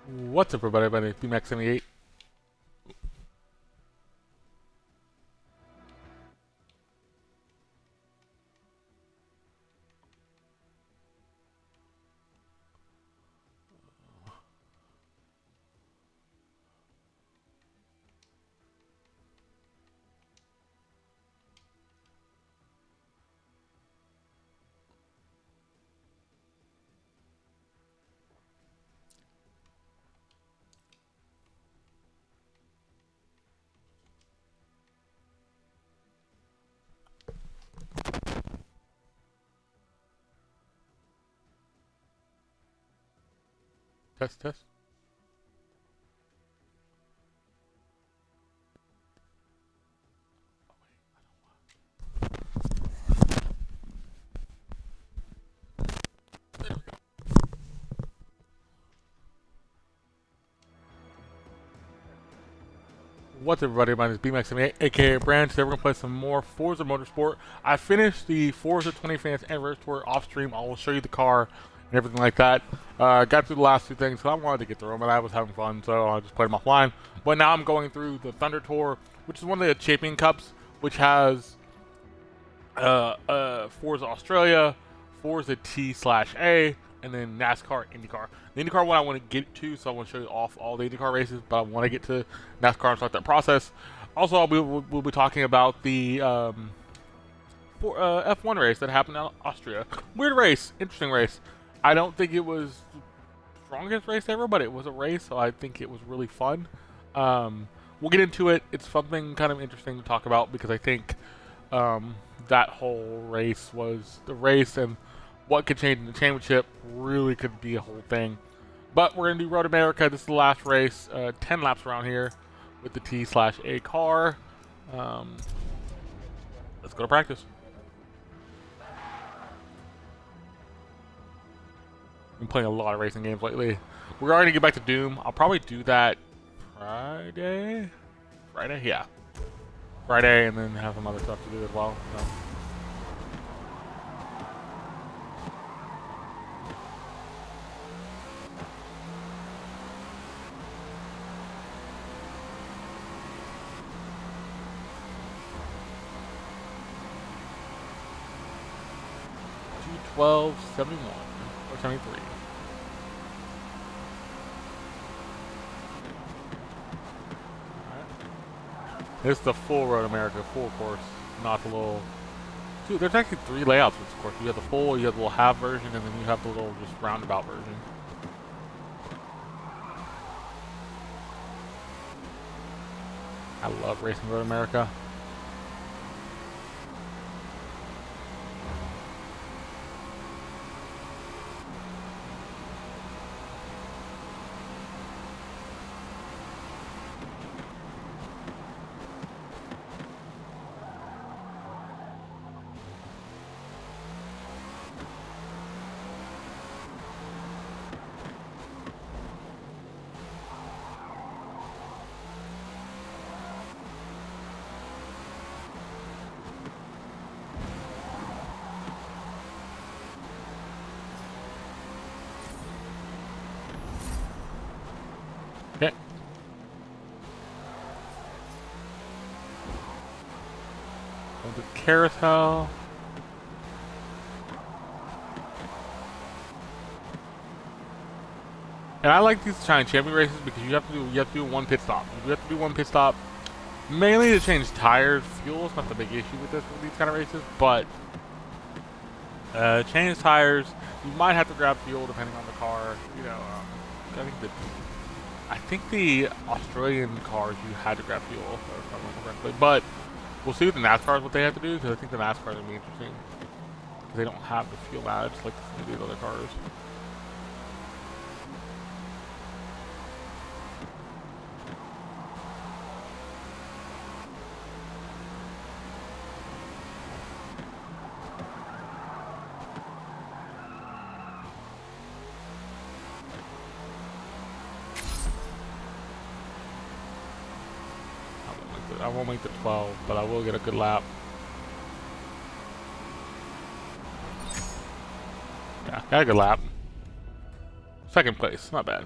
What's up, everybody? My name is BMax78. Test, test. What's up, everybody? My name is BMax78, aka Brand. Today we're gonna play some more Forza Motorsport. I finished the Forza 25th Anniversary Tour off stream. I will show you the car and everything like that. Got through the last two things, so I wanted to get through them, and I was having fun, so I just played them offline. But now I'm going through the Thunder Tour, which is one of the Champion Cups, which has Forza Australia, Forza T/A, and then NASCAR, IndyCar. The IndyCar one I want to get to, so I want to show you off all the IndyCar races, but I want to get to NASCAR and start that process. Also, we'll be talking about the F1 race that happened in Austria. Weird race, interesting race. I don't think it was the strongest race ever, but it was a race, so I think it was really fun. We'll get into it. It's something kind of interesting to talk about because I think that whole race was the race, and what could change in the championship really could be a whole thing. But we're going to do Road America. This is the last race. 10 laps around here with the T/A car. Let's go to practice. Been playing a lot of racing games lately. We're already going to get back to Doom. I'll probably do that Friday? Friday? Yeah. Friday, and then have some other stuff to do as well. So. $12.71 or 73. This is the full Road America, full course, not the little. Dude, there's actually 3 layouts for this course. You have the full, you have the little half version, and then you have the little just roundabout version. I love racing Road America. Okay. Go to carousel. And I like these China Champion races because you have to do one pit stop. You have to do one pit stop mainly to change tires. Fuel is not the big issue with these kind of races, but change tires. You might have to grab fuel depending on the car. You know, I think the Australian cars you had to grab fuel, if I remember correctly. But we'll see with the NASCARs what they have to do, because I think the NASCARs are going to be interesting. Because they don't have the fuel mileage like some of these other cars. I won't make the 12, but I will get a good lap. Yeah, got a good lap. Second place, not bad.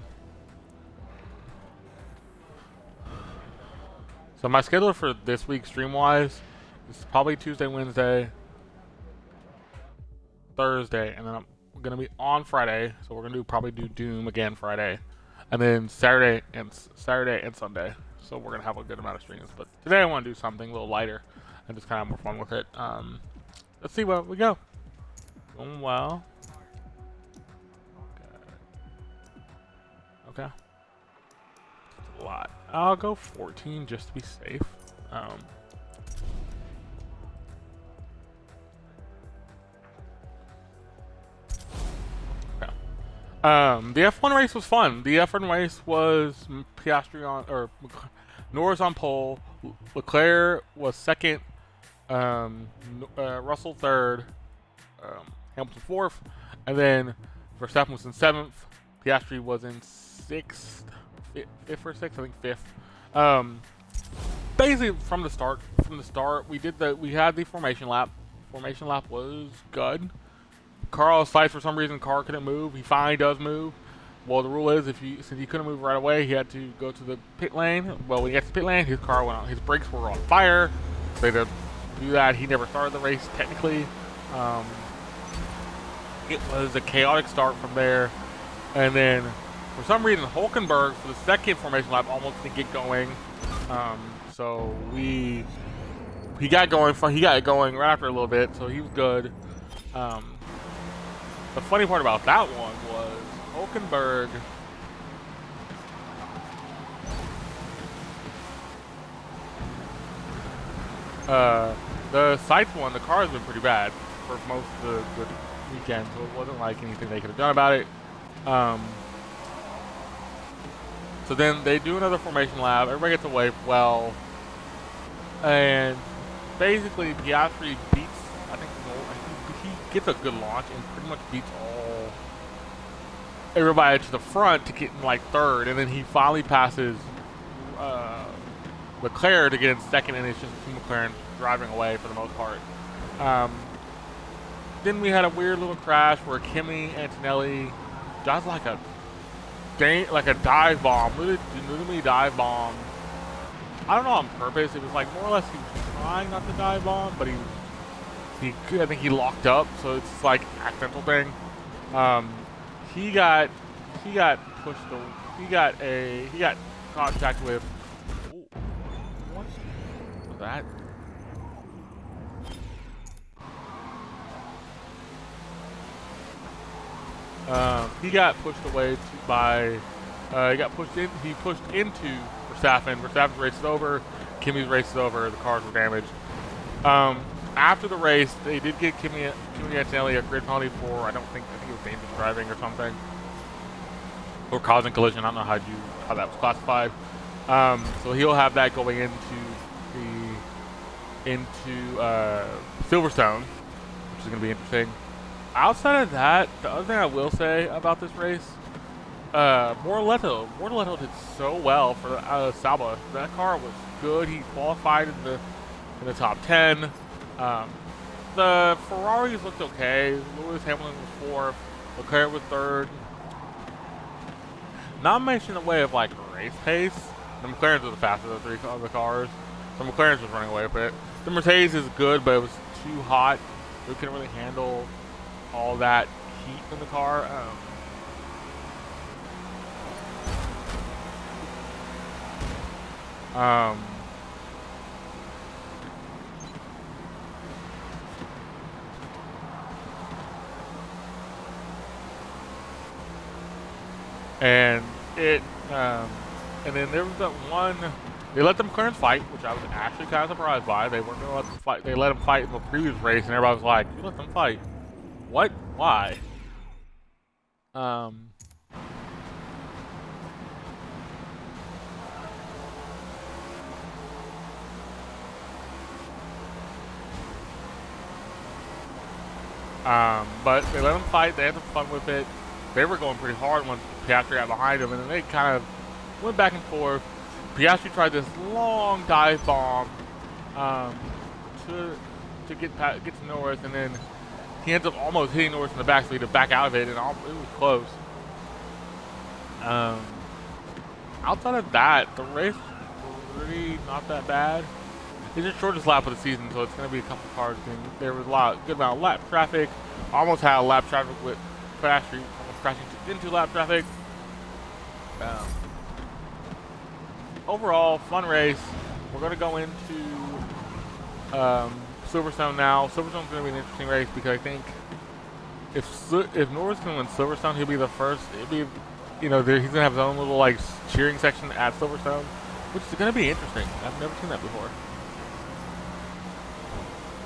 So my schedule for this week, stream-wise, is probably Tuesday, Wednesday, Thursday, and then I'm gonna be on Friday. So we're gonna probably do Doom again Friday, and then Saturday and Sunday. So we're gonna have a good amount of streams. But today I want to do something a little lighter and just kind of have more fun with it. Let's see where we go. Going well. Okay. That's a lot. I'll go 14 just to be safe. Okay. The F1 race was fun. The F1 race was Piastri on, or Norris on pole. Leclerc was second. Russell third. Hamilton fourth, and then Verstappen was in seventh. Piastri was in sixth, fifth or sixth, I think fifth. Basically from the start, we had the formation lap. Formation lap was good. Carlos Sainz, for some reason, car couldn't move. He finally does move. Well, the rule is since he couldn't move right away, he had to go to the pit lane. Well, when he gets to the pit lane, his car went on. His brakes were on fire. So they had to do that. He never started the race technically. It was a chaotic start from there, and then for some reason Hulkenberg for the second formation lap almost didn't get going. So he got going right after a little bit, so he was good. The funny part about that one was Hulkenberg. The Sainz one, the car has been pretty bad for most of the weekend, so it wasn't like anything they could have done about it. So then they do another formation lap. Everybody gets away well, and basically Piastri beats. I think he gets a good launch and pretty much beats everybody to the front to get in like third, and then he finally passes Leclerc to get in second, and it's just McLaren driving away for the most part. Then we had a weird little crash where Kimi Antonelli does like a dive bomb, literally dive bomb. I don't know on purpose. It was like more or less he was trying not to dive bomb, but I think he locked up, so it's like accidental thing. He got pushed. He got contact with. Ooh, what was that? He got pushed away he pushed into Verstappen. Verstappen's race is over. Kimi's race is over. The cars were damaged. After the race, they did give Kimi Antonelli a grid penalty for I think it was dangerous driving or something, or causing collision. I don't know how that was classified. So he'll have that going into Silverstone, which is going to be interesting. Outside of that, the other thing I will say about this race, Bortoleto did so well for Sauber. That car was good. He qualified in the top 10. The Ferraris looked okay. Lewis Hamilton was fourth. Leclerc was third. Not much in the way of like race pace. The McLarens were the fastest of the three of the cars. So McLaren's was running away with it. The Mercedes is good, but it was too hot. We couldn't really handle all that heat in the car. And then there was that one. They let the McLarens fight, which I was actually kind of surprised by. They weren't going to let them fight. They let them fight in the previous race, and everybody was like, "You let them fight? What? Why?" But they let them fight. They had some fun with it. They were going pretty hard once Piastri got behind them, and then they kind of went back and forth. Piastri tried this long dive bomb to get to Norris, and then he ends up almost hitting Norris in the back, so he had to back out of it, and it was close. Outside of that, the race pretty not that bad. It's the shortest lap of the season, so it's going to be a couple cars. And there was good amount of lap traffic. Almost had lap traffic with almost crashing into lap traffic. Overall, fun race. We're going to go into Silverstone now. Silverstone's going to be an interesting race because I think if Norris can win Silverstone, he'll be the first. It'll be, he's going to have his own little like cheering section at Silverstone, which is going to be interesting. I've never seen that before.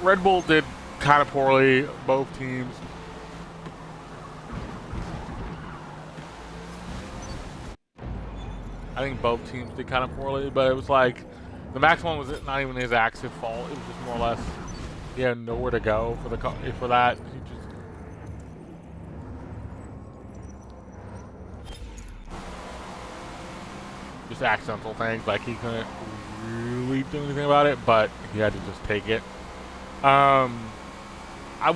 Red Bull did kind of poorly, both teams. I think both teams did kind of poorly, but it was like the Max one was not even his active fault. It was just more or less he had nowhere to go for that. He just accidental things, like he couldn't really do anything about it, but he had to just take it. I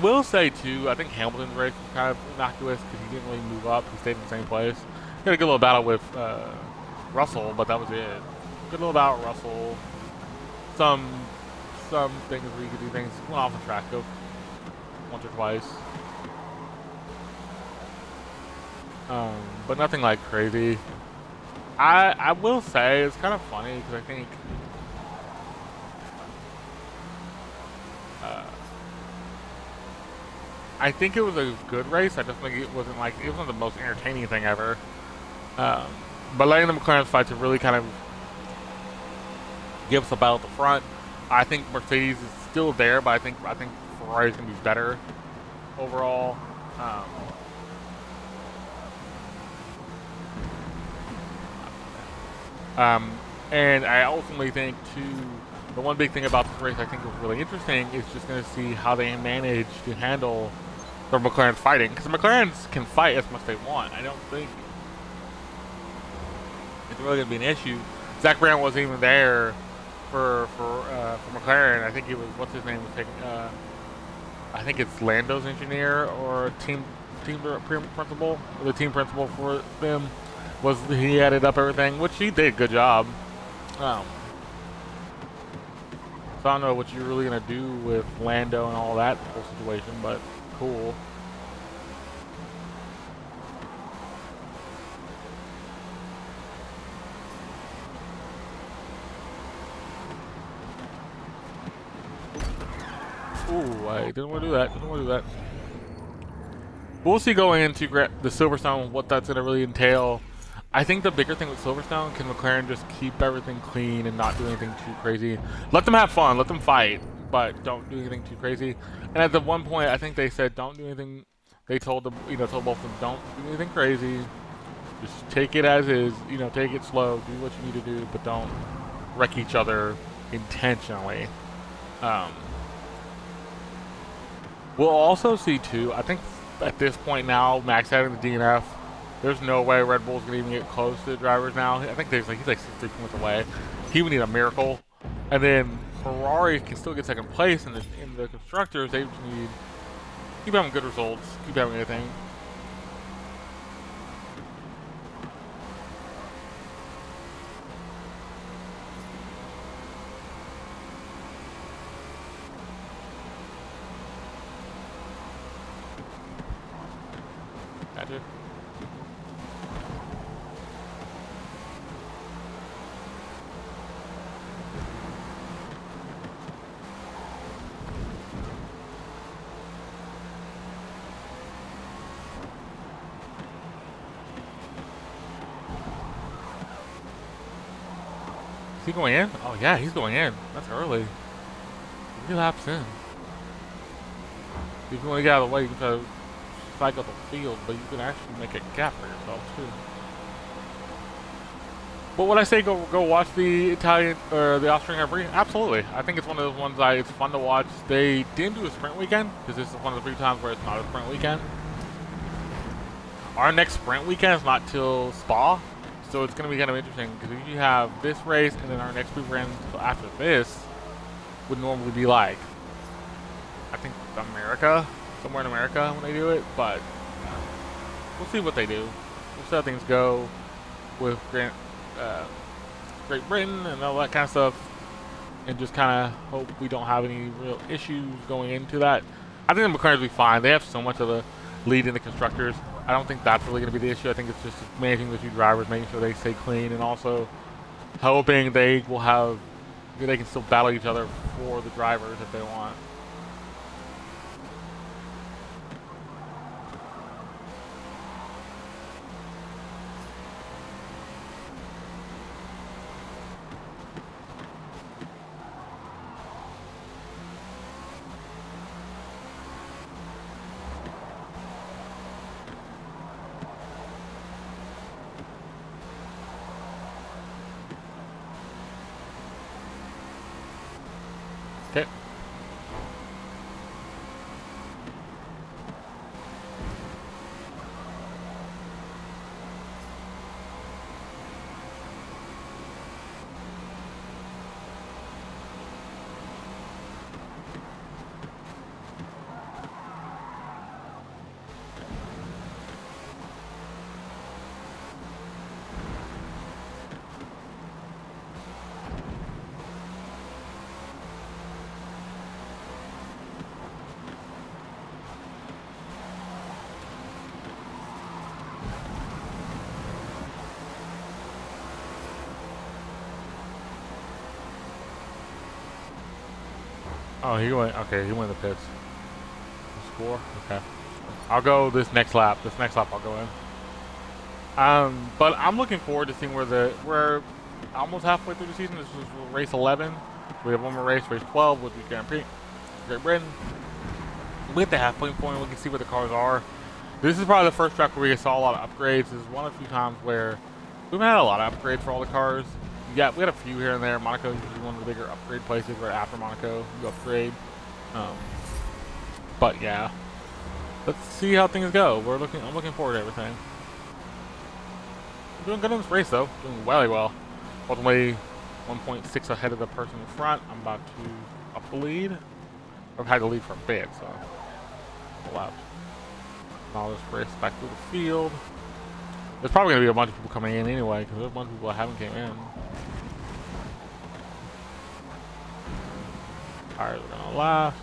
will say too, I think Hamilton's race was kind of innocuous because he didn't really move up. He stayed in the same place. He had a good little battle with Russell, but that was it. Good little battle with Russell. Some things where you could do things. Went off the track, go once or twice. But nothing like crazy. I will say it's kind of funny because I think it was a good race. I just think it wasn't the most entertaining thing ever. But letting the McLaren fight to really kind of give us a battle at the front. I think Mercedes is still there, but I think Ferrari's gonna be better overall. And I ultimately think too, the one big thing about this race I think was really interesting is just going to see how they manage to handle the McLaren fighting, because the McLarens can fight as much as they want. I don't think it's really going to be an issue. Zach Brown wasn't even there for McLaren. I think he was, what's his name was taking. I think it's Lando's engineer or team principal, or the team principal for them. He added up everything, which he did a good job. So I don't know what you're really gonna do with Lando and all that whole situation, but cool. Ooh, I didn't want to do that. Didn't want to do that. We'll see going into the Silverstone what that's gonna really entail. I think the bigger thing with Silverstone, can McLaren just keep everything clean and not do anything too crazy? Let them have fun, let them fight, but don't do anything too crazy. And at the one point, I think they said don't do anything. They told them, told both of them, don't do anything crazy. Just take it as is, take it slow, do what you need to do, but don't wreck each other intentionally. We'll also see too, I think at this point now, Max having the DNF, there's no way Red Bull's gonna even get close to the drivers now. I think he's like 63 points away. He would need a miracle, and then Ferrari can still get second place in the constructors. They just need keep having good results, keep having anything. Gotcha. Is he going in? Oh yeah, he's going in. That's early. 3 laps in. If you want to get out of the way, you can try to cycle the field, but you can actually make a gap for yourself too. But would I say go watch the Italian or the Austrian Grand Prix? Absolutely. I think it's one of those ones it's fun to watch. They didn't do a sprint weekend because this is one of the few times where it's not a sprint weekend. Our next sprint weekend is not till Spa. So it's going to be kind of interesting because we usually have this race and then our next weekend after this would normally be like, I think America, somewhere in America when they do it, but we'll see what they do. We'll see how things go with Great Britain and all that kind of stuff, and just kind of hope we don't have any real issues going into that. I think the McLarens will be fine. They have so much of a lead in the constructors. I don't think that's really going to be the issue. I think it's just managing the two drivers, making sure they stay clean, and also hoping they can still battle each other for the drivers if they want. Okay. Oh, he went. Okay, he went the pits. Score. Okay. I'll go this next lap. This next lap, I'll go in. But I'm looking forward to seeing we're almost halfway through the season. This is race 11. We have one more race, race 12, which is Grand Prix, Great Britain. We hit the halfway point. We can see where the cars are. This is probably the first track where we saw a lot of upgrades. This is one of the few times where we've had a lot of upgrades for all the cars. Yeah, we had a few here and there. Monaco is usually one of the bigger upgrade places. Right after Monaco, you upgrade. But yeah, let's see how things go. I'm looking forward to everything. I'm doing good in this race though. Doing really well. Ultimately, 1.6 ahead of the person in front. I'm about to up the lead. I've had the lead for a bit, so left. Now let's race back through the field. There's probably gonna be a bunch of people coming in anyway, because there's a bunch of people that haven't came in. Tires are gonna last.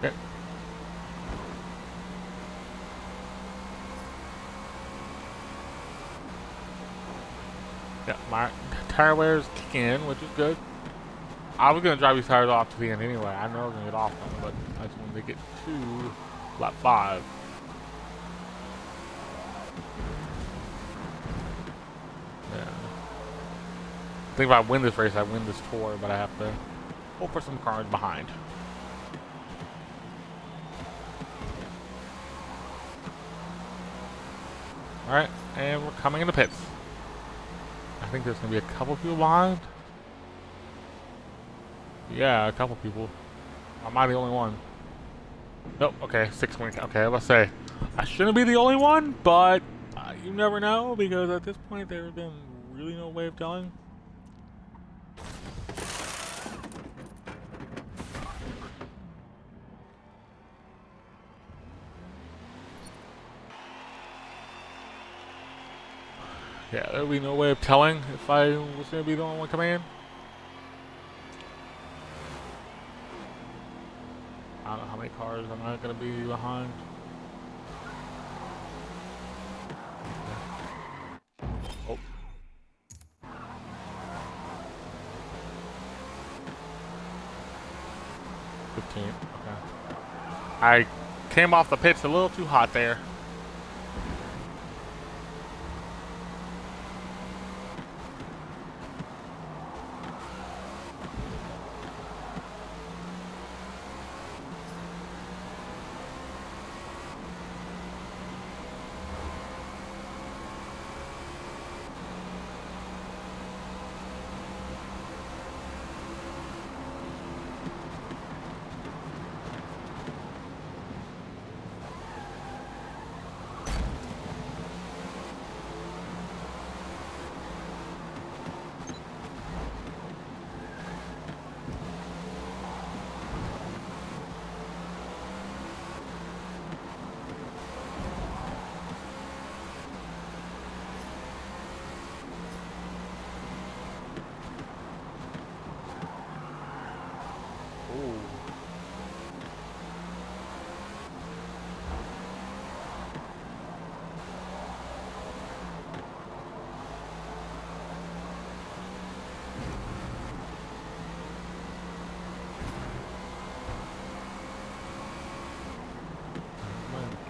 Okay. Yeah, my tire wear is kicking in, which is good. I was gonna drive these tires off to the end anyway. I know I was gonna get off them, but I just wanted to get to lap 5. Yeah. I think if I win this race, I win this tour, but I have to hope for some cars behind. Alright, and we're coming into pits. I think there's going to be a couple people behind. Yeah, a couple people. Am I the only one? Nope, okay, 6 points. Okay, let's say. I shouldn't be the only one, but you never know, because at this point there's been really no way of telling. Yeah, there'll be no way of telling if I was going to be the only one coming in. I don't know how many cars am I going to be behind. Oh. Okay. I came off the pits a little too hot there.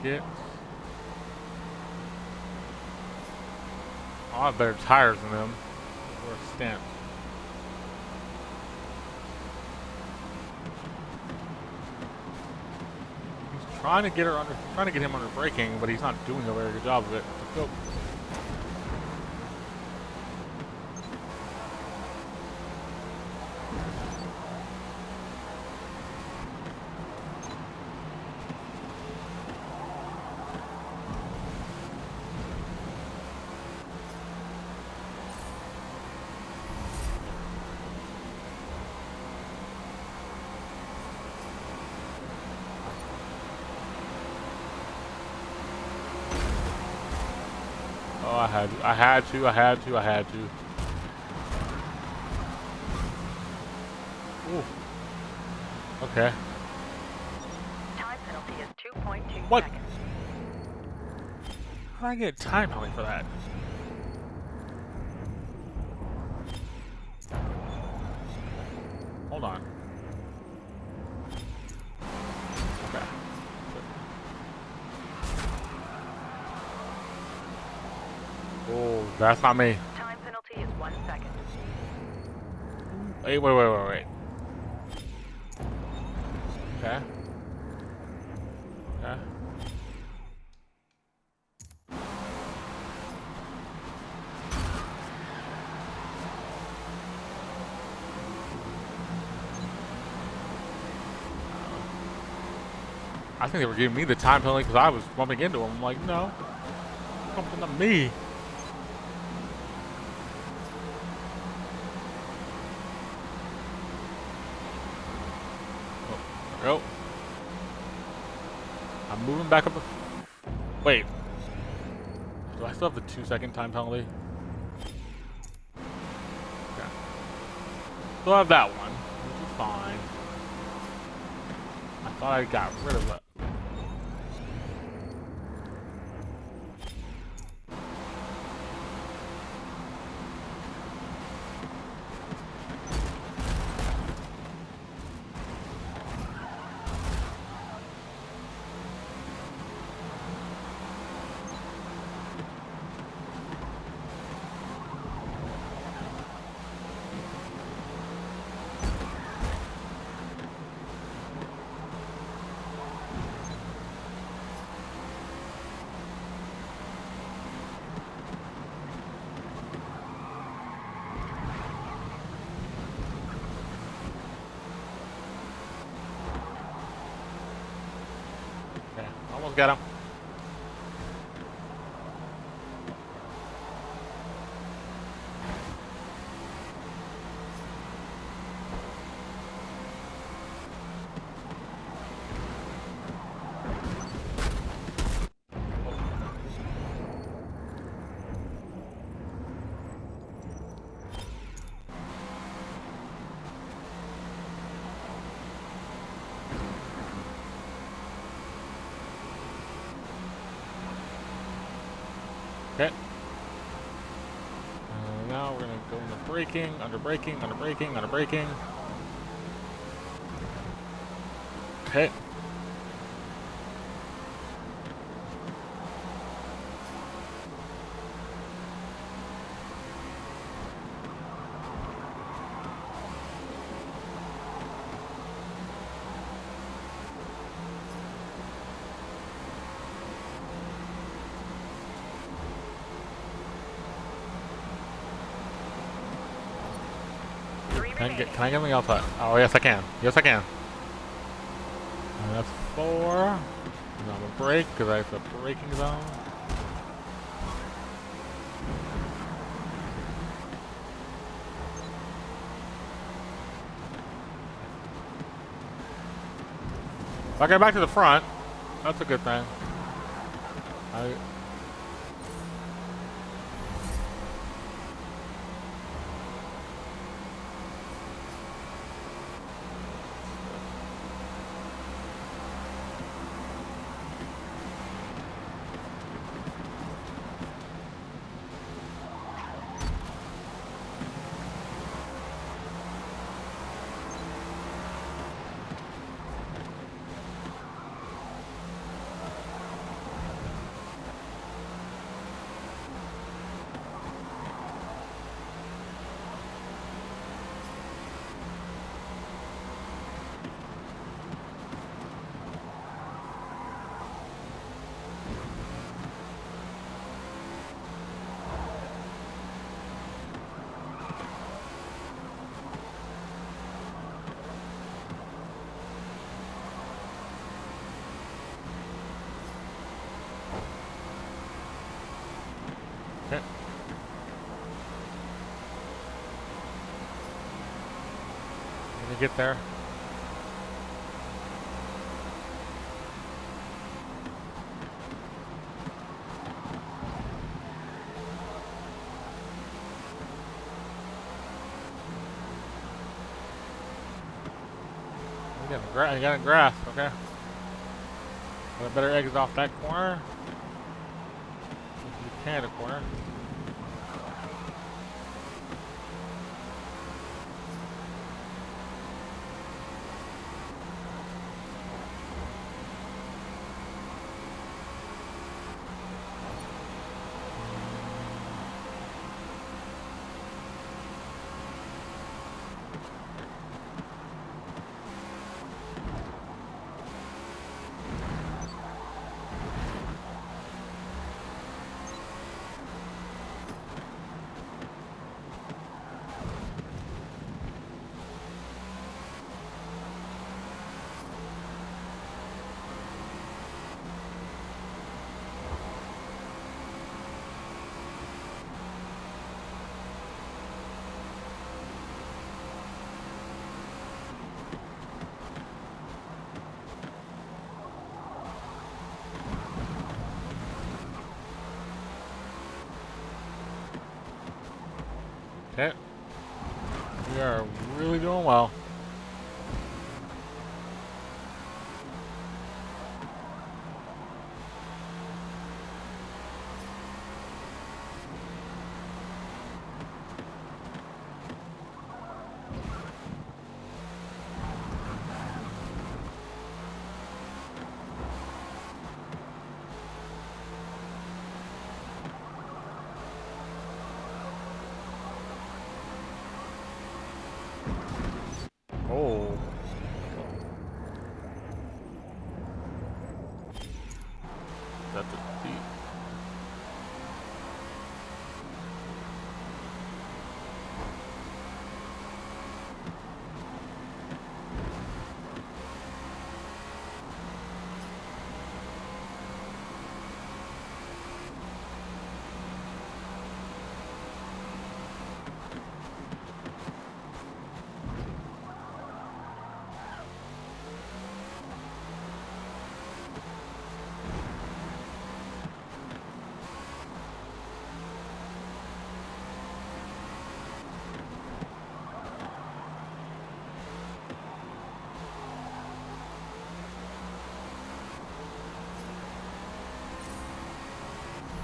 Get. Oh, I have better tires than them. Or a stamp. He's trying to get her under. Trying to get him under braking, but he's not doing a very good job of it. Let's go. Oh, I had to. Ooh. Okay. Time penalty is 2.2 What? seconds. How did I get a time penalty for that? Hold on. Okay. Oh, that's not me. Time penalty is 1 second. Wait. Okay. Okay. I think they were giving me the time penalty because I was bumping into him. I'm like, no, bumping into me. Oh, there we go. I'm moving back up. Wait, do I still have the 2-second time penalty? Okay. Still have that one, which is fine. I thought I got rid of it. Okay, almost got him. Okay. Now we're gonna go into braking, under braking. Okay. Can I get me outside? Oh, yes I can. Yes I can. And that's 4. And I'm gonna brake because I have the braking zone. If I get back to the front, that's a good thing. Let me get there. You got a grass, okay. Got a better exit off that corner. Into the Canada corner. Okay. We are really doing well. Oh. That's a deep.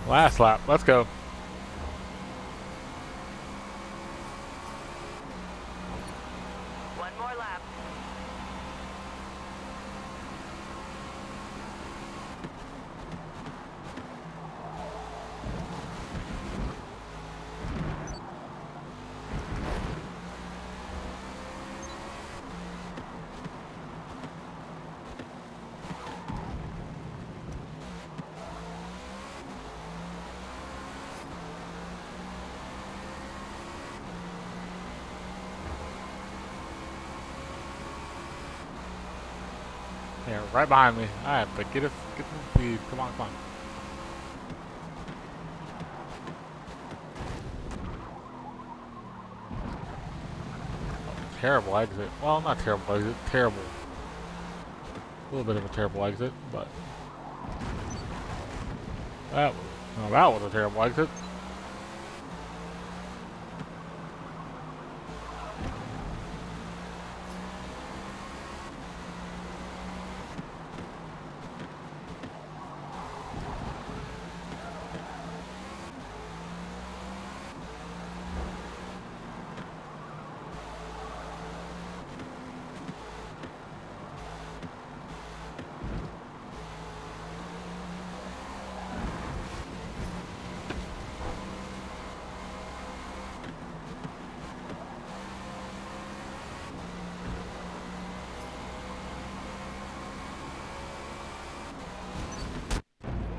Last lap. Let's go. One more lap. Yeah, right behind me. Alright, but get some speed. Come on, come on. Terrible exit. Well, not terrible exit. Terrible. A little bit of a terrible exit, but that was a terrible exit.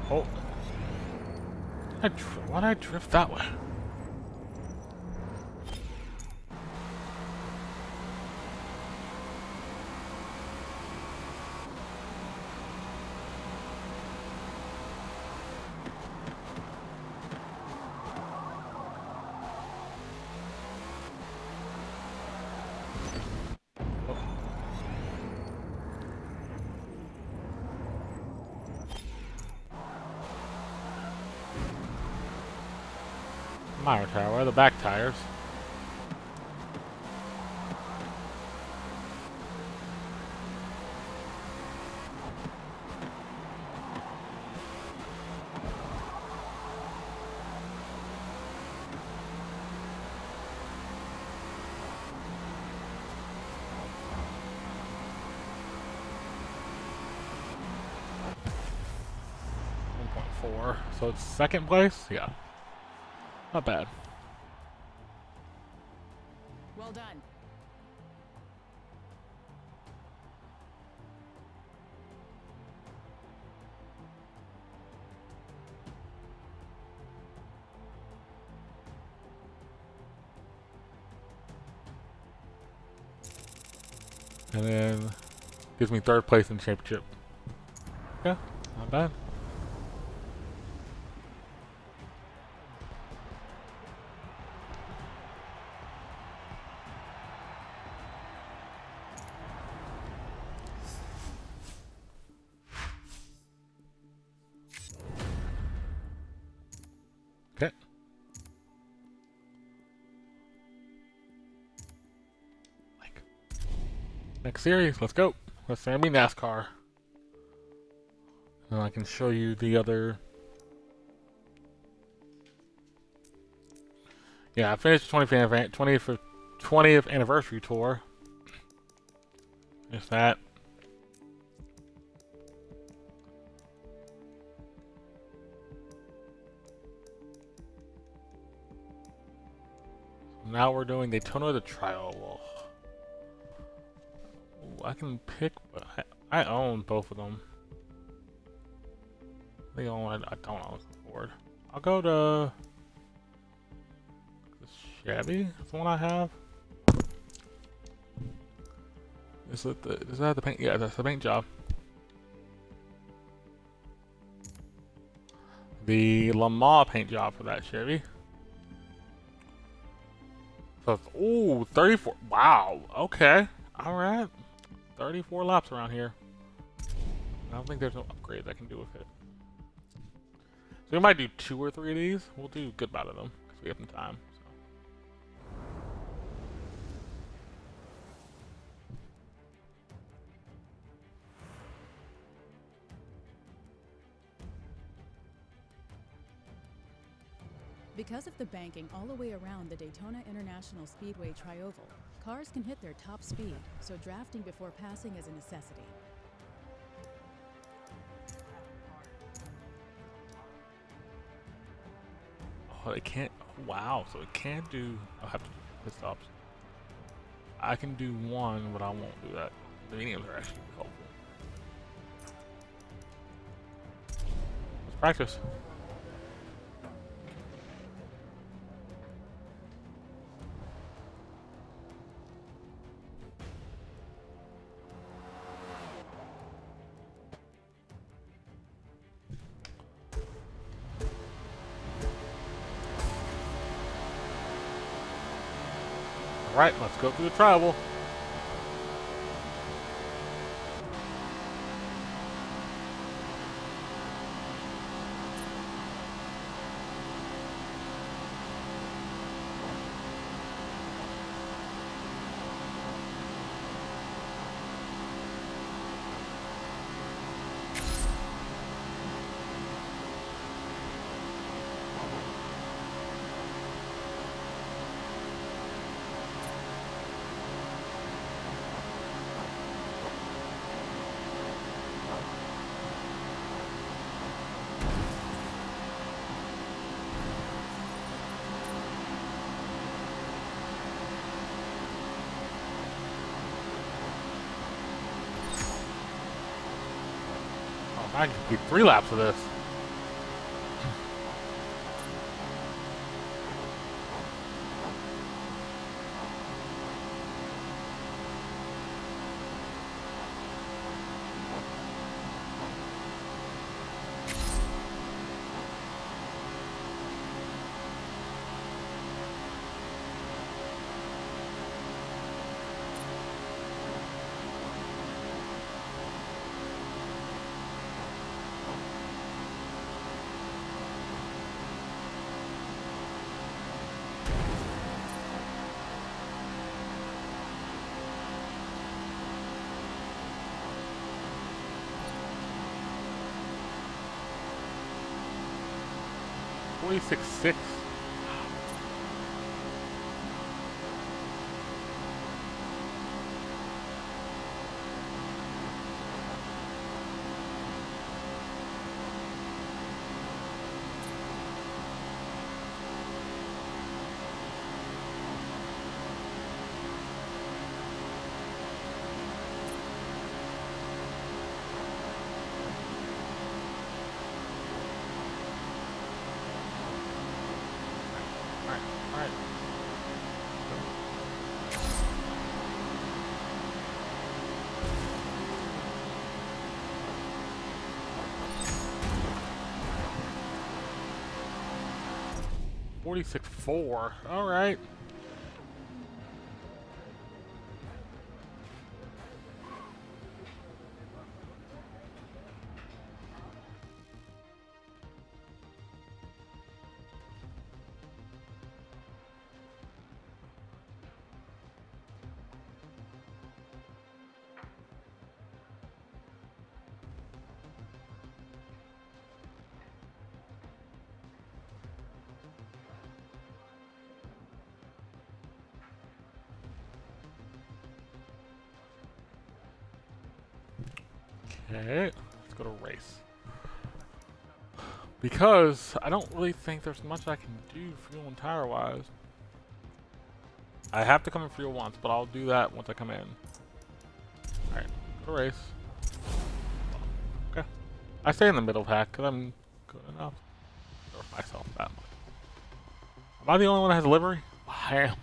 Oh. Why'd I drift that way? My tire. Where are the back tires? So it's second place? Yeah. Not bad. Well done. And then gives me third place in the championship. Yeah, not bad. Okay. Next series, let's go. Let's say me NASCAR. And I can show you the other. Yeah, I finished the 20th anniversary tour. Just that. Now we're doing Daytona the Trial. Ooh, I can pick, but I own both of them. I don't own the Ford. I'll go to the Chevy. That's the one I have. Is that the paint? Yeah, that's the paint job. The Lamar paint job for that Chevy. So, ooh, 34. Wow. Okay. All right. 34 laps around here. I don't think there's no upgrades I can do with it. So we might do 2 or 3 of these. We'll do a good amount of them because we have some time. So. Because of the banking all the way around the Daytona International Speedway Trioval, cars can hit their top speed, so drafting before passing is a necessity. Oh, it can't. Wow. So it can't do. I'll have to do pit stops. I can do one, but I won't do that. The mediums are actually helpful. Let's practice. Alright, let's go through the tribal. I can do 3 laps of this. 46.6. Alright. 46.4. Alright. Okay, let's go to race. Because I don't really think there's much I can do fuel and tire wise. I have to come in fuel once, but I'll do that once I come in. Alright, go to race. Okay. I stay in the middle pack because I'm good enough for myself that much. Am I the only one that has a livery? I am.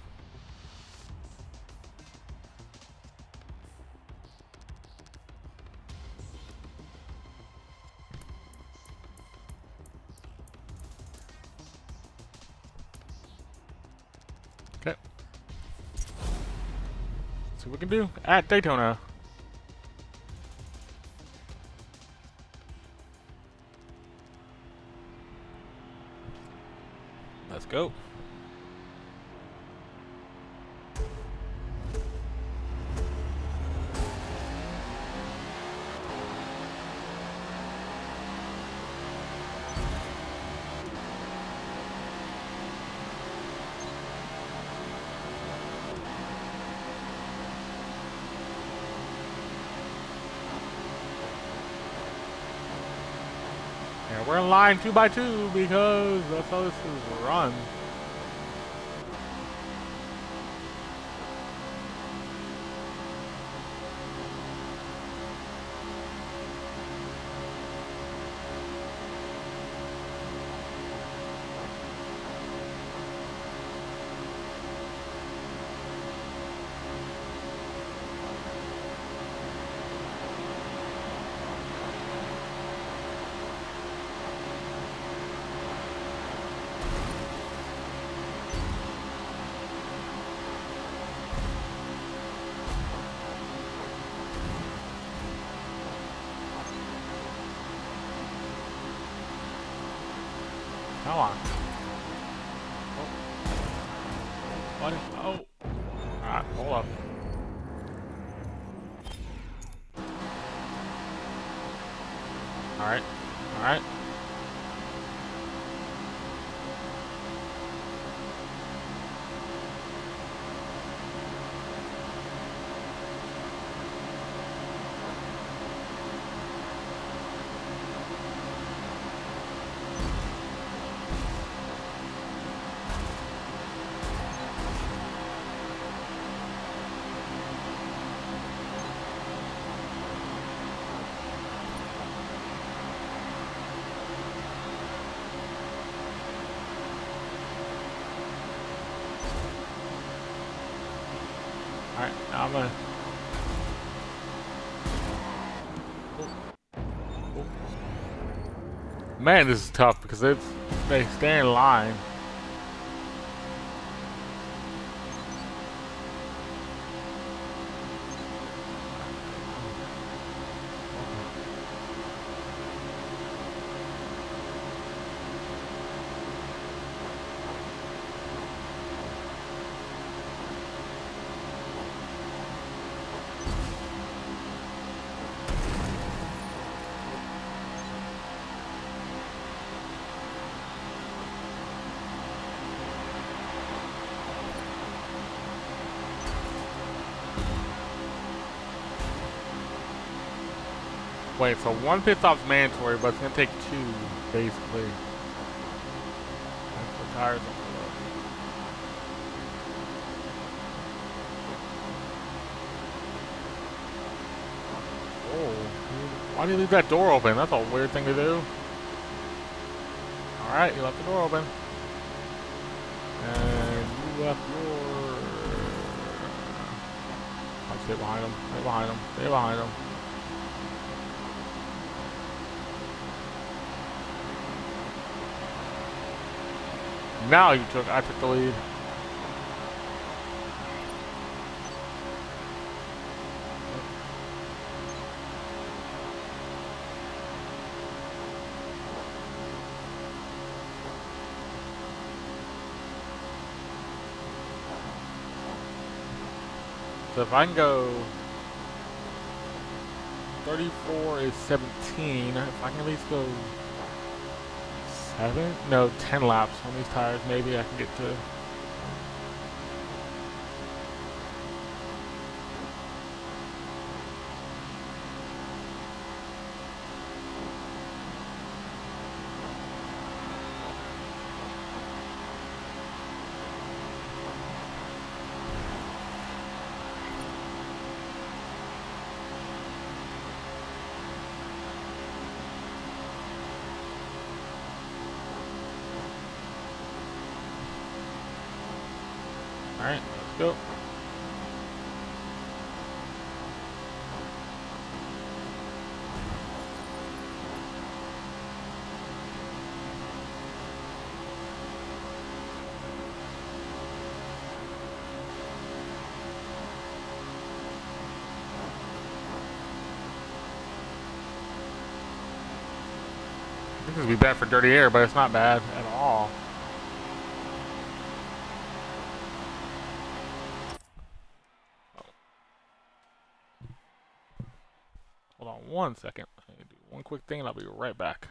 Okay. See what we can do at Daytona. Let's go. Yeah, we're in line 2x2 because that's how this is run. Come on. Oh. Buddy. Oh. Alright, hold up. Alright. Alright. Alright, now I'm gonna... Man, this is tough because they stay in line. Wait, so one pit stop's mandatory, but it's gonna take two, basically. That's the tires on the road. Oh, why do you leave that door open? That's a weird thing to do. Alright, you left the door open. And you left your... I'll stay behind him, stay behind him, stay behind him. Now I took the lead. So if I can go 34 is 17, if I can at least go 10 laps on these tires, maybe I can get to. Alright, let's go. I think this would be bad for dirty air, but it's not bad at all. Hold on one second. I need to do one quick thing and I'll be right back.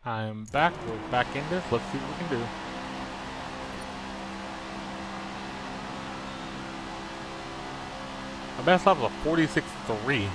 I'm back. We're back in this. Let's see what we can do. My best lap was a 46.3.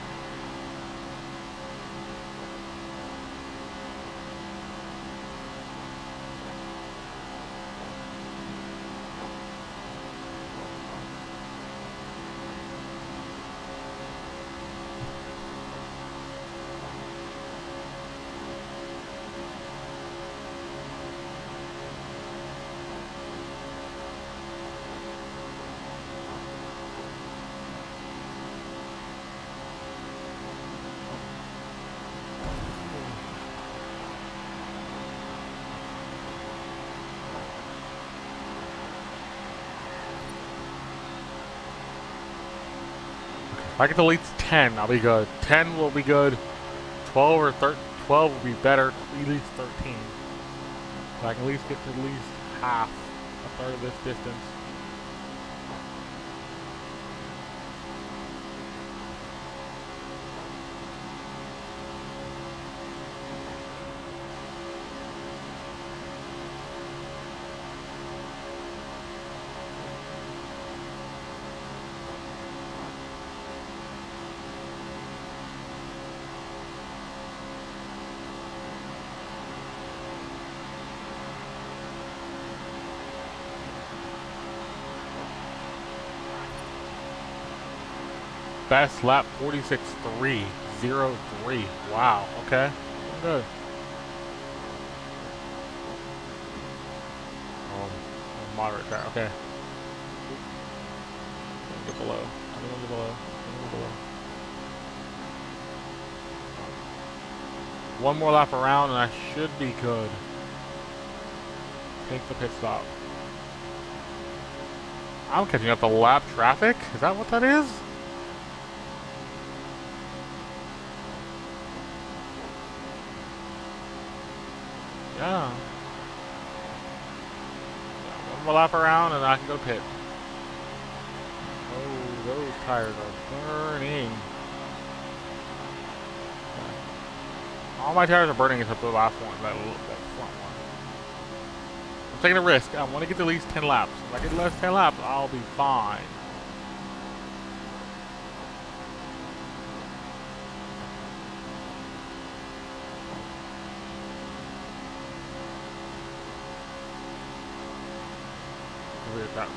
If I get to at least 10, I'll be good. 10 will be good. 12 or 12 will be better. At least 13. If I can at least get to at least half, a third of this distance. best lap 46.303. Wow. Okay. Good. Moderate track. Okay. Get below. I'm gonna get below. I'm gonna get below. One more lap around and I should be good. Take the pit stop. I'm catching up to lap traffic? Is that what that is? Yeah. One more lap around and I can go to pit. Oh, those tires are burning. All my tires are burning except the last one, that front one. I'm taking a risk. I want to get to at least 10 laps. If I get less 10 laps, I'll be fine.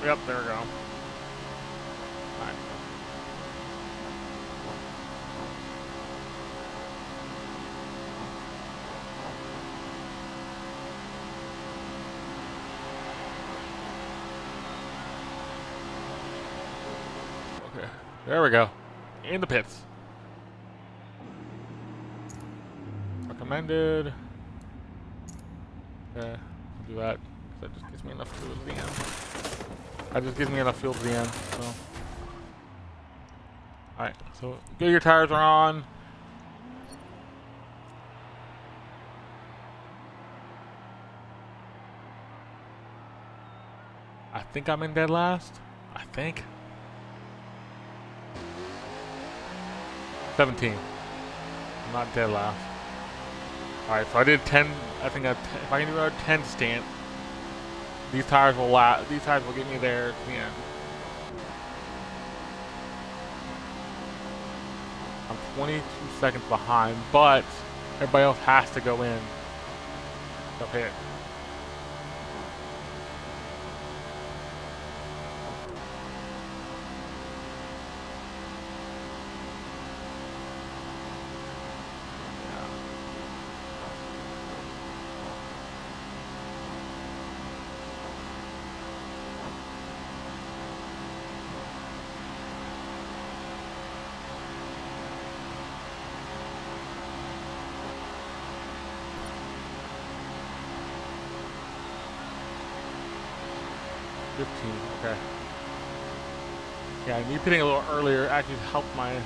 Yep, there we go. Alright. Okay, there we go. In the pits. Recommended. Okay, I'll do that. That just gives me enough fuel at the end. That just gives me enough fuel to the end, so. Alright, so get your tires are on. I think I'm in dead last. I think. 17. I'm not dead last. Alright, so I did 10. I think if I can do a 10 stint, these tires will These tires will get me there to the end. I'm 22 seconds behind, but everybody else has to go in. Go pit. Okay. Yeah, me pitting a little earlier actually helped my. I'm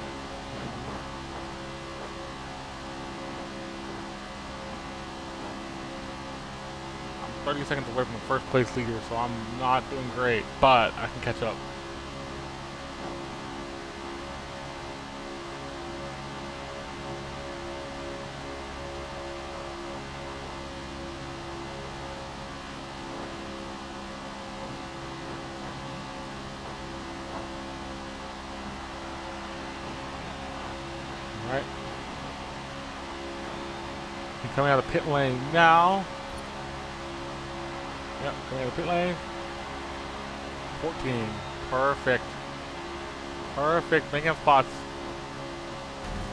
30 seconds away from the first place leader, so I'm not doing great, but I can catch up. Alright. He's coming out of the pit lane now. Yep, coming out of the pit lane. 14. Perfect. Perfect. Making up spots.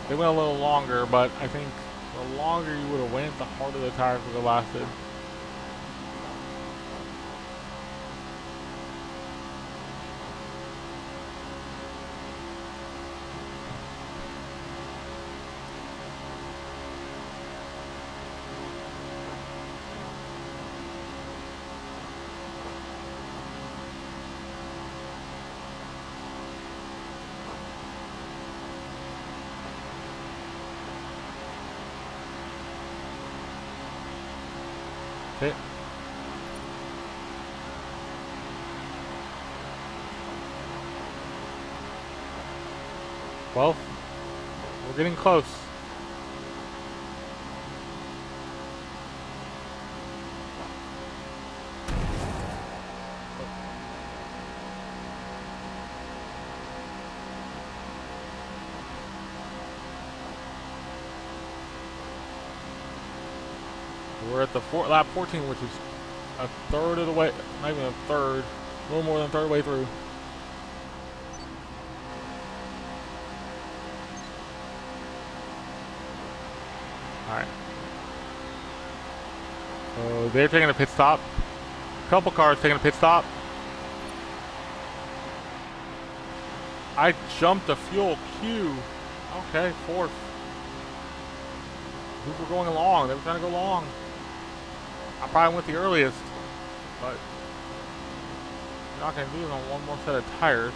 They went a little longer, but I think the longer you would have went, the harder the tires would have lasted. Okay. Well, we're getting close. We're at the lap 14, which is a third of the way, not even a third, a little more than a third way through. So they're taking a pit stop. A couple cars taking a pit stop. I jumped a fuel queue. Okay, fourth. These were going along. They were trying to go long. I probably went the earliest, but you're not going to do it on one more set of tires.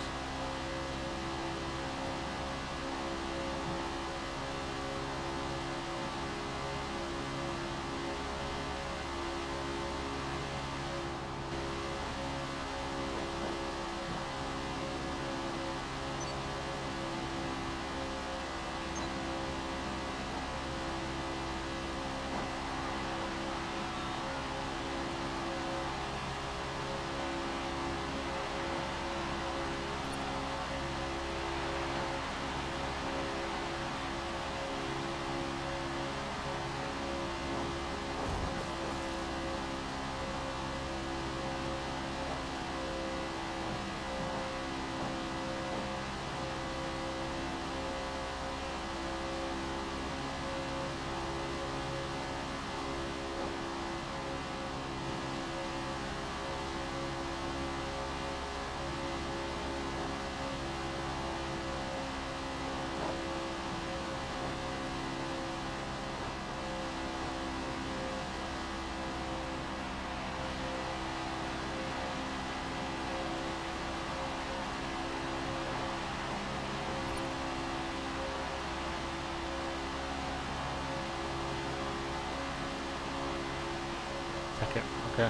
Second, okay.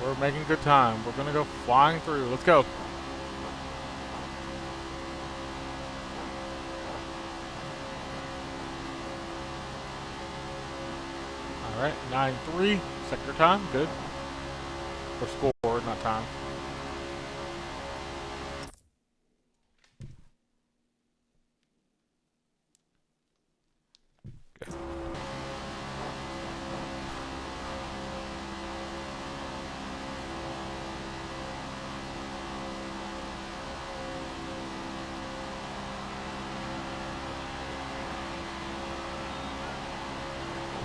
We're making good time. We're gonna go flying through. Let's go. Alright, 9-3. Sector time, good. Or score, not time.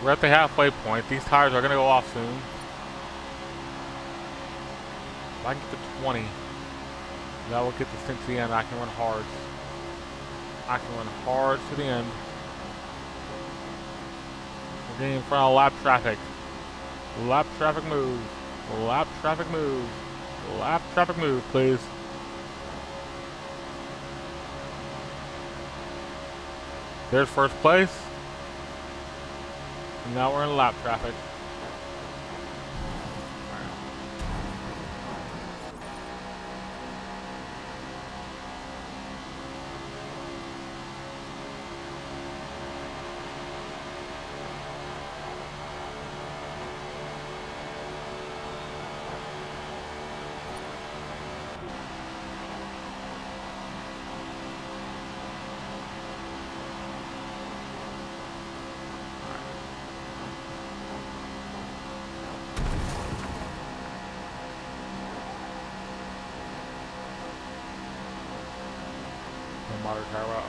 We're at the halfway point. These tires are going to go off soon. If I can get to 20, that will get this thing to the end. I can run hard. I can run hard to the end. We're getting in front of lap traffic. Lap traffic move. Lap traffic move. Lap traffic move, please. There's first place. And now we're in lap traffic.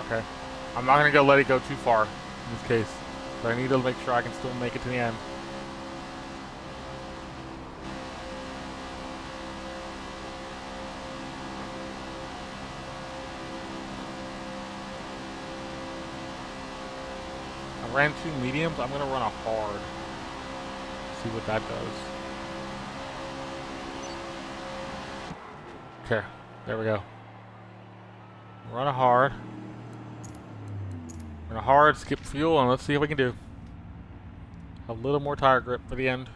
Okay. I'm not going to let it go too far in this case. But I need to make sure I can still make it to the end. I ran 2 mediums. I'm going to run a hard. See what that does. Okay. There we go. Run a hard. Run a hard, skip fuel, and let's see what we can do. A little more tire grip for the end.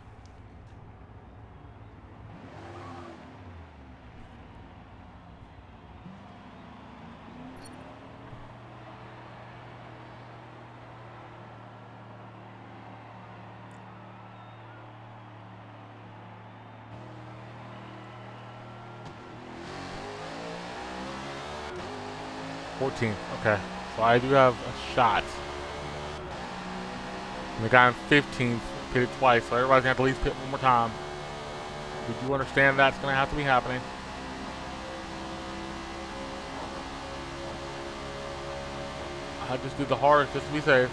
Okay. So I do have a shot. And the guy in 15th pitted twice, so everybody's gonna have to at least pit one more time. We do understand that's gonna have to be happening. I just did the hardest just to be safe.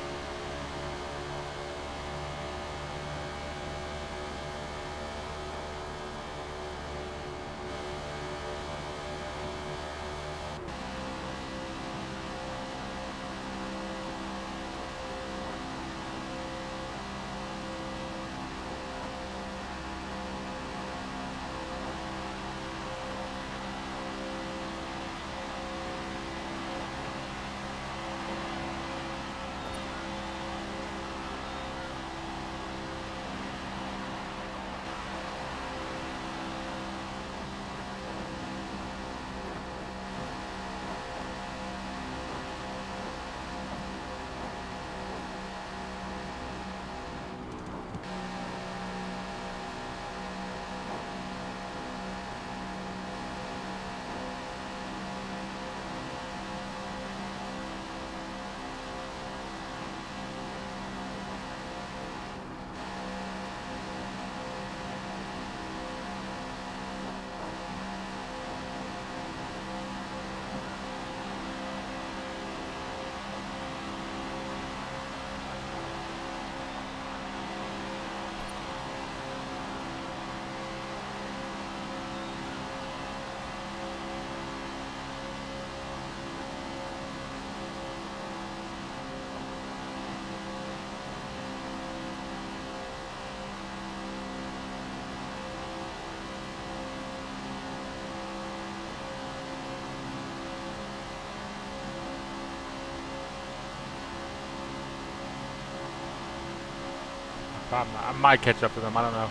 I might catch up to them. I don't know.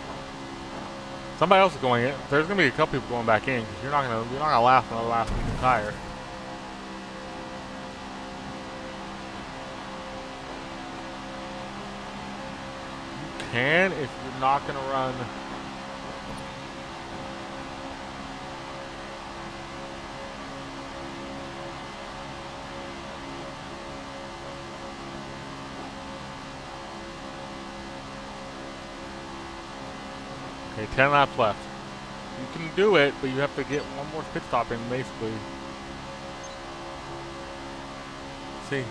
Somebody else is going in. There's gonna be a couple people going back in because you're not gonna last another last week tire. You can if you're not gonna run. Okay, 10 laps left. You can do it, but you have to get one more pit stop in, basically. Let's see.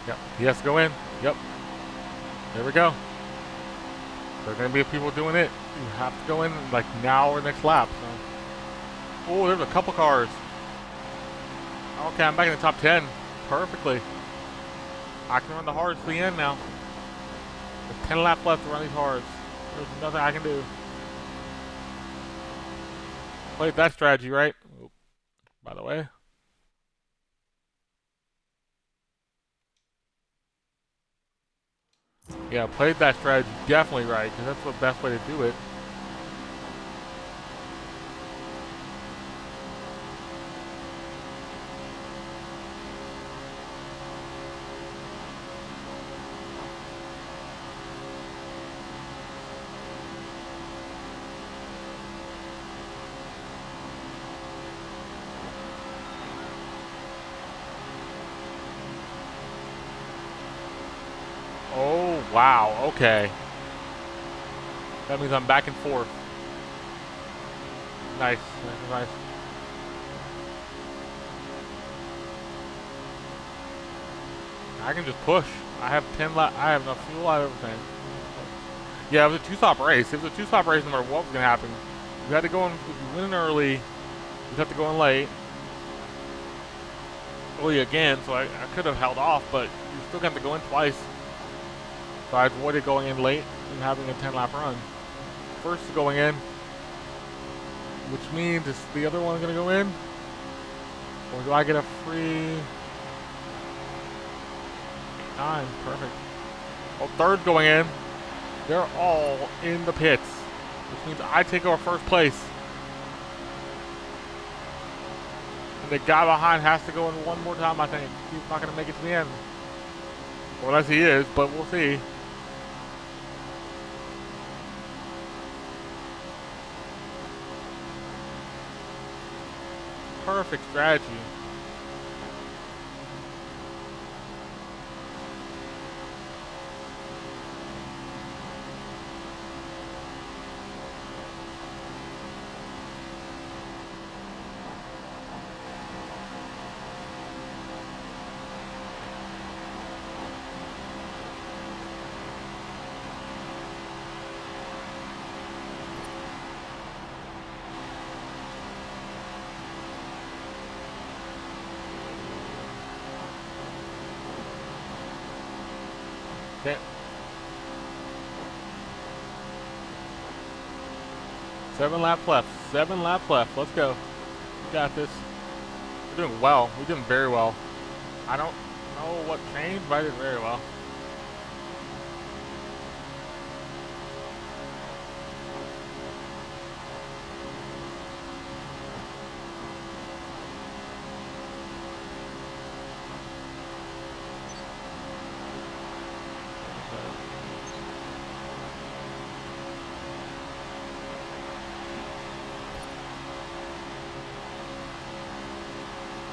Yep, he has to go in. Yep. There we go. There are going to be people doing it. You have to go in like now or next lap. So. Oh, there's a couple cars. Okay, I'm back in the top 10 perfectly. I can run the hards to the end now. There's 10 laps left to run these hards. There's nothing I can do. Played that strategy, right? Oh, by the way. Yeah, played that strategy definitely right, because that's the best way to do it. Oh, wow, okay. That means I'm back and forth. Nice, nice. I can just push. I have 10 laps. I have enough fuel, I have everything. Yeah, it was a two-stop race. It was a two-stop race no matter what was going to happen. You had to go in, if you went in early, you have to go in late. Early again, so I could have held off, but you still have to go in twice. So I avoided going in late and having a 10-lap run. First is going in, which means is the other one going to go in? Or do I get a free 9? Perfect. Well, third's going in. They're all in the pits, which means I take over first place. And the guy behind has to go in one more time, I think. He's not going to make it to the end. Well, unless he is, but we'll see. Perfect strategy. Okay. 7 laps left. 7 laps left. Let's go. We got this. We're doing well. We're doing very well. I don't know what changed, but I did very well.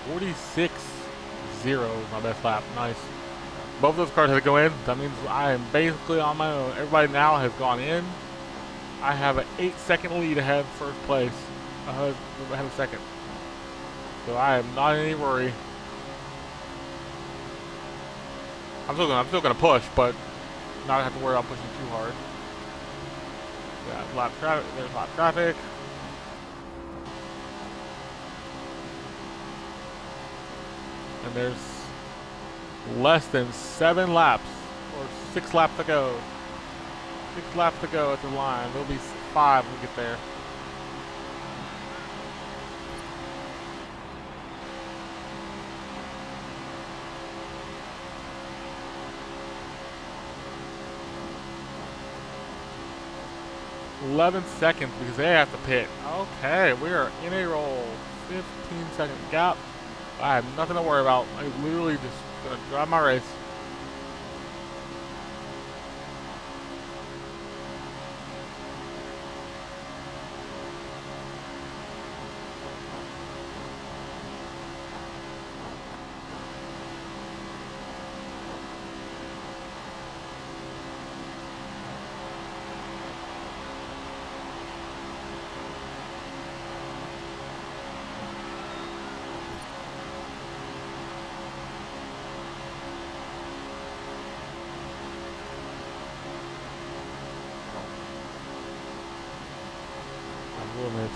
.46.0 is my best lap. Nice. Both of those cars had to go in. That means I am basically on my own. Everybody now has gone in. I have an 8-second lead ahead of first place. Ahead of second. So I am not in any worry. I'm still gonna push, but not have to worry about pushing too hard. Yeah, lap traffic. There's lap traffic. And there's less than 7 laps, or 6 laps to go. 6 laps to go at the line. There'll be 5 when we get there. $11 because they have to pit. Okay, we are in a roll. 15-second gap. I have nothing to worry about. I literally just gonna drive my race.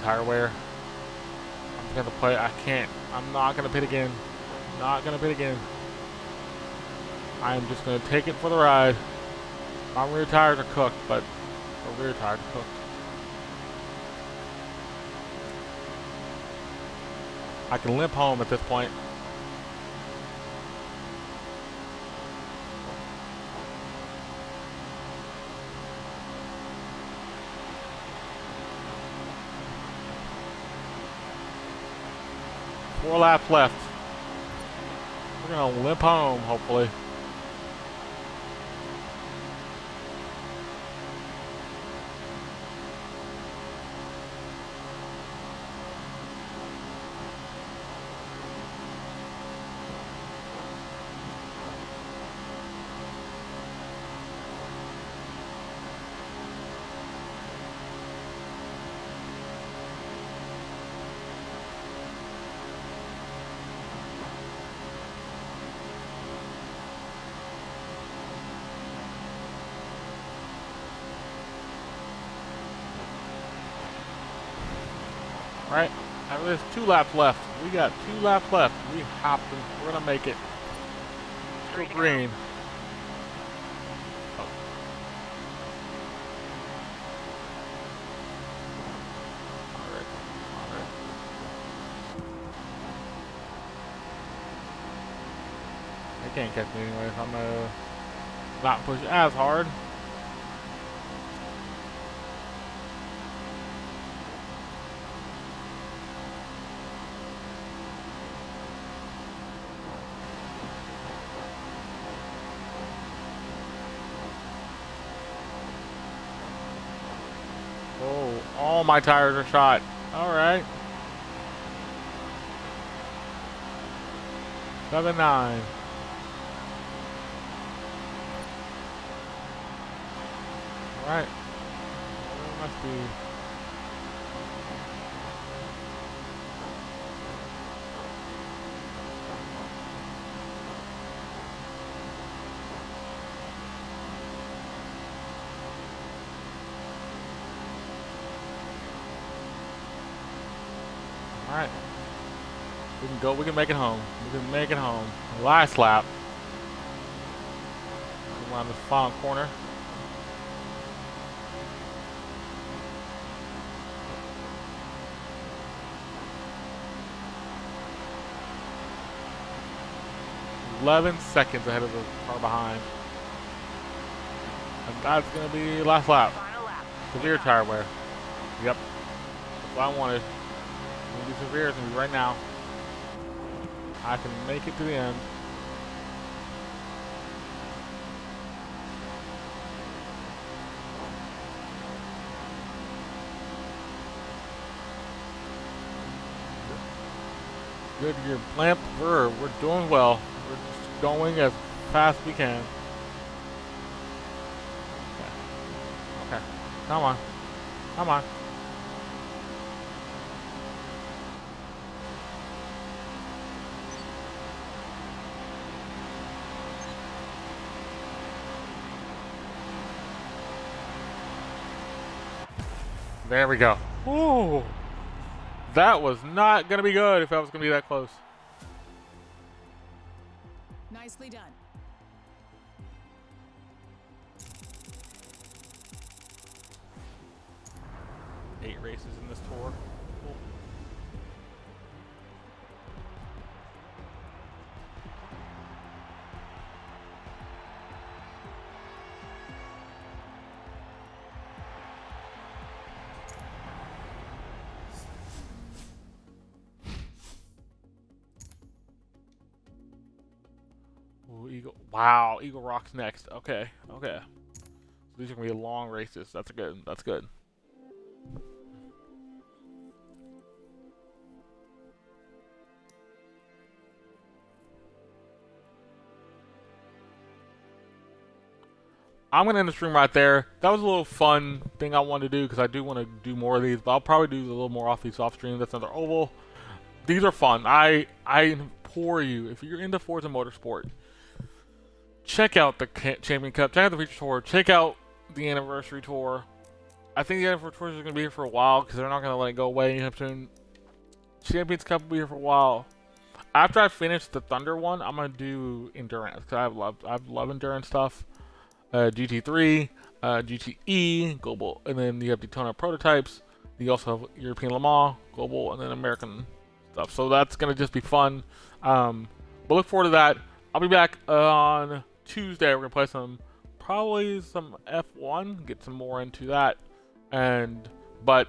Tire wear. I'm gonna play. I can't. I'm not gonna pit again. Not gonna pit again. I am just gonna take it for the ride. My rear tires are cooked, but the rear tires are cooked. I can limp home at this point. Four laps left. We're gonna limp home, hopefully. Right? There's 2 laps left. We got 2 laps left. We have to. We're gonna make it. Still green. Oh. Alright. Alright. They can't catch me anyway, so I'm gonna not push as hard. All my tires are shot. All right. 7-9. All right. Where must be? Alright. We can go, we can make it home. We can make it home. Last lap. Around the final corner. $11 ahead of the car behind. And that's gonna be last lap. Final lap. Severe tire wear. Yep. That's what I wanted. Gonna be severe, it's gonna be right now. I can make it to the end. Good, your lamp. We're doing well. We're just going as fast as we can. Okay. Come on. Come on. There we go. Ooh. That was not going to be good if I was going to be that close. Nicely done. 8 races in this tour. Cool. Ooh, Eagle. Wow, Eagle Rock's next. Okay, okay. So these are gonna be long races. That's good. That's good. I'm gonna end the stream right there. That was a little fun thing I wanted to do because I do want to do more of these, but I'll probably do a little more off these off stream. That's another oval. These are fun. I implore you, if you're into Forza Motorsport, check out the Champion Cup, check out the Feature Tour, check out the Anniversary Tour. I think the Anniversary Tour is going to be here for a while because they're not going to let it go away anytime soon. Champions Cup will be here for a while. After I finish the Thunder one, I'm going to do Endurance because I love Endurance stuff. GT3, GTE, Global, and then you have Daytona Prototypes. You also have European Le Mans, Global, and then American stuff. So that's going to just be fun. But look forward to that. I'll be back on Tuesday. We're going to play probably some F1, get some more into that. But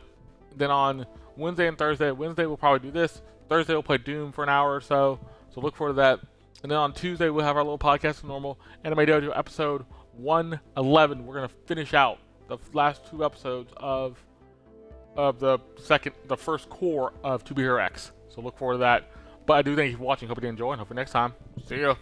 then on Wednesday and Thursday, Wednesday we'll probably do this. Thursday we'll play Doom for an hour or so. So look forward to that. And then on Tuesday we'll have our little podcast, normal Anime Dojo episode 111. We're gonna finish out the last 2 episodes of the first core of To Be Hero X. So look forward to that. But I do thank you for watching. Hope you did enjoy, and hope you next time. See ya.